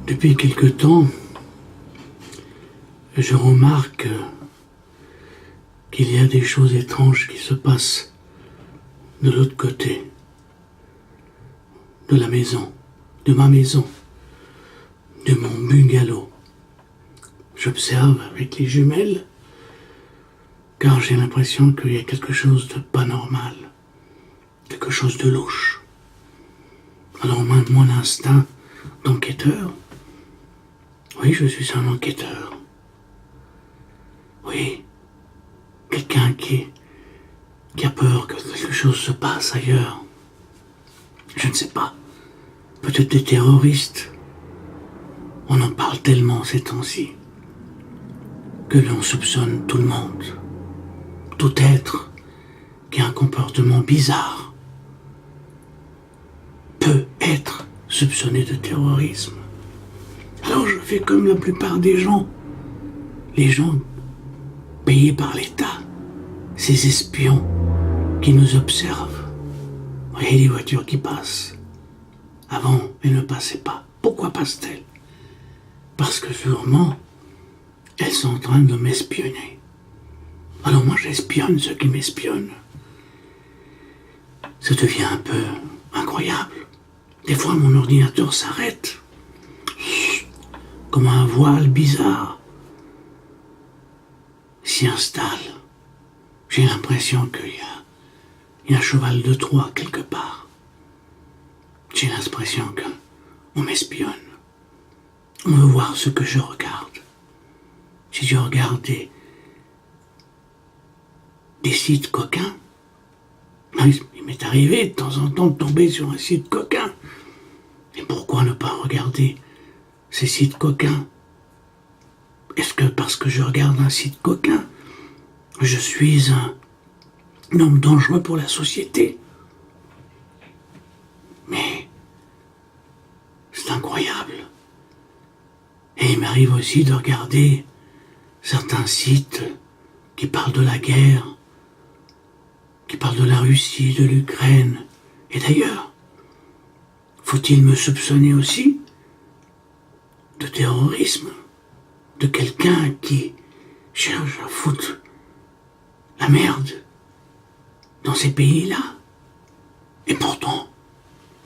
Depuis quelque temps, je remarque qu'il y a des choses étranges qui se passent de l'autre côté de la maison, de ma maison, de mon bungalow. J'observe avec les jumelles, car j'ai l'impression qu'il y a quelque chose de pas normal, quelque chose de louche. Alors mon instinct d'enquêteur, oui, je suis un enquêteur. Oui, quelqu'un qui a peur que quelque chose se passe ailleurs. Je ne sais pas. Peut-être des terroristes. On en parle tellement ces temps-ci que l'on soupçonne tout le monde. Tout être qui a un comportement bizarre peut être soupçonné de terrorisme. Alors je fais comme la plupart des gens. Les gens payés par l'État. Ces espions qui nous observent. Vous voyez les voitures qui passent. Avant, elles ne passaient pas. Pourquoi passent-elles? Parce que sûrement, elles sont en train de m'espionner. Alors moi, j'espionne ceux qui m'espionnent. Ça devient un peu incroyable. Des fois, mon ordinateur s'arrête. Comme un voile bizarre s'y installe. J'ai l'impression qu'il y a un cheval de Troie quelque part. J'ai l'impression qu'on m'espionne. On veut voir ce que je regarde. Si je regarde des sites coquins, il m'est arrivé de temps en temps de tomber sur un site coquin. Et pourquoi ne pas regarder ces sites coquins? Est-ce que parce que je regarde un site coquin, je suis un homme dangereux pour la société? Mais c'est incroyable. Et il m'arrive aussi de regarder certains sites qui parlent de la guerre, qui parlent de la Russie, de l'Ukraine. Et d'ailleurs, faut-il me soupçonner aussi de terrorisme, de quelqu'un qui cherche à foutre la merde dans ces pays-là? Et pourtant,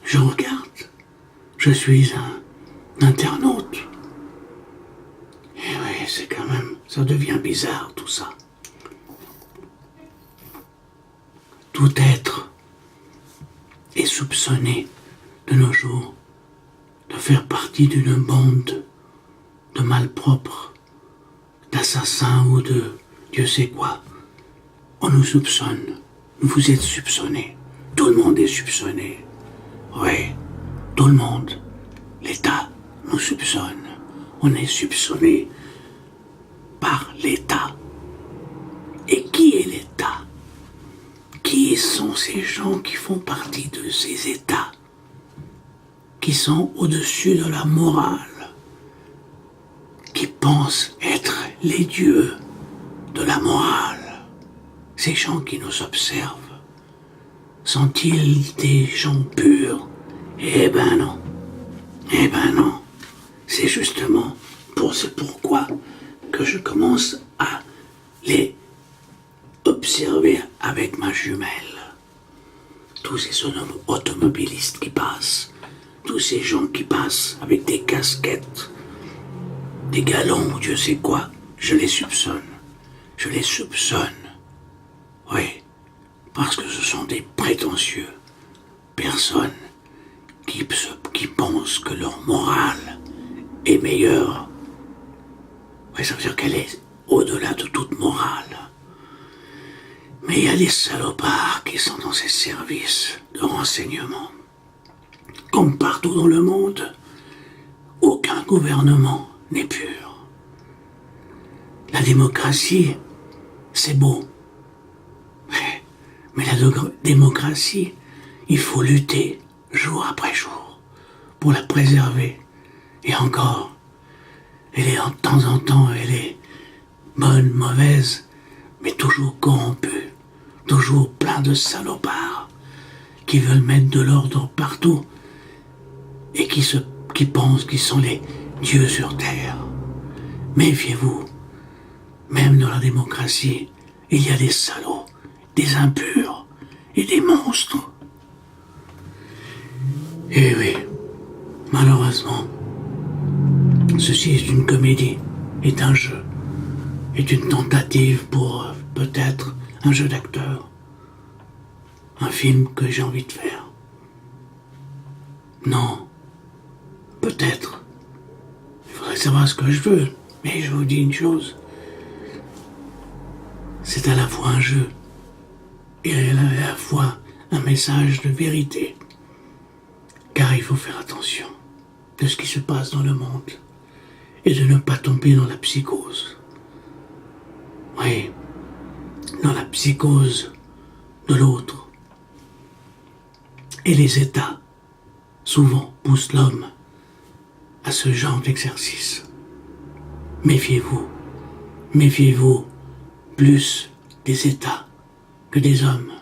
je regarde. Je suis un internaute. Et oui, c'est quand même, ça devient bizarre tout ça. Tout être est soupçonné de nos jours de faire partie d'une bande de malpropres, d'assassins ou de Dieu sait quoi. On nous soupçonne. Vous êtes soupçonnés. Tout le monde est soupçonné. Oui, tout le monde. L'État nous soupçonne. On est soupçonné par l'État. Et qui est l'État? Qui sont ces gens qui font partie de ces États, qui sont au-dessus de la morale, qui pensent être les dieux de la morale? Ces gens qui nous observent, sont-ils des gens purs? Eh ben non. Eh ben non. C'est justement c'est pourquoi que je commence à les observer avec ma jumelle. Tous ces automobilistes qui passent, tous ces gens qui passent avec des casquettes, des galons, Dieu sait quoi, je les soupçonne. Je les soupçonne. Oui, parce que ce sont des prétentieux personnes qui pensent que leur morale est meilleure. Oui, ça veut dire qu'elle est au-delà de toute morale. Mais il y a des salopards qui sont dans ces services de renseignement. Comme partout dans le monde, aucun gouvernement n'est pur. La démocratie, c'est beau. Mais la démocratie, il faut lutter jour après jour pour la préserver. Et encore, elle est de temps en temps, elle est bonne, mauvaise, mais toujours corrompue, toujours plein de salopards qui veulent mettre de l'ordre partout et qui pensent qu'ils sont Dieu sur terre. Méfiez-vous. Même dans la démocratie, il y a des salauds, des impurs et des monstres. Eh oui, malheureusement, ceci est une comédie, est un jeu, est une tentative pour peut-être un jeu d'acteur, un film que j'ai envie de faire. Non, peut-être. Il faudrait savoir ce que je veux, mais je vous dis une chose. C'est à la fois un jeu et à la fois un message de vérité. Car il faut faire attention de ce qui se passe dans le monde et de ne pas tomber dans la psychose. Oui, dans la psychose de l'autre. Et les États, souvent, poussent l'homme à ce genre d'exercice. Méfiez-vous, méfiez-vous plus des États que des hommes.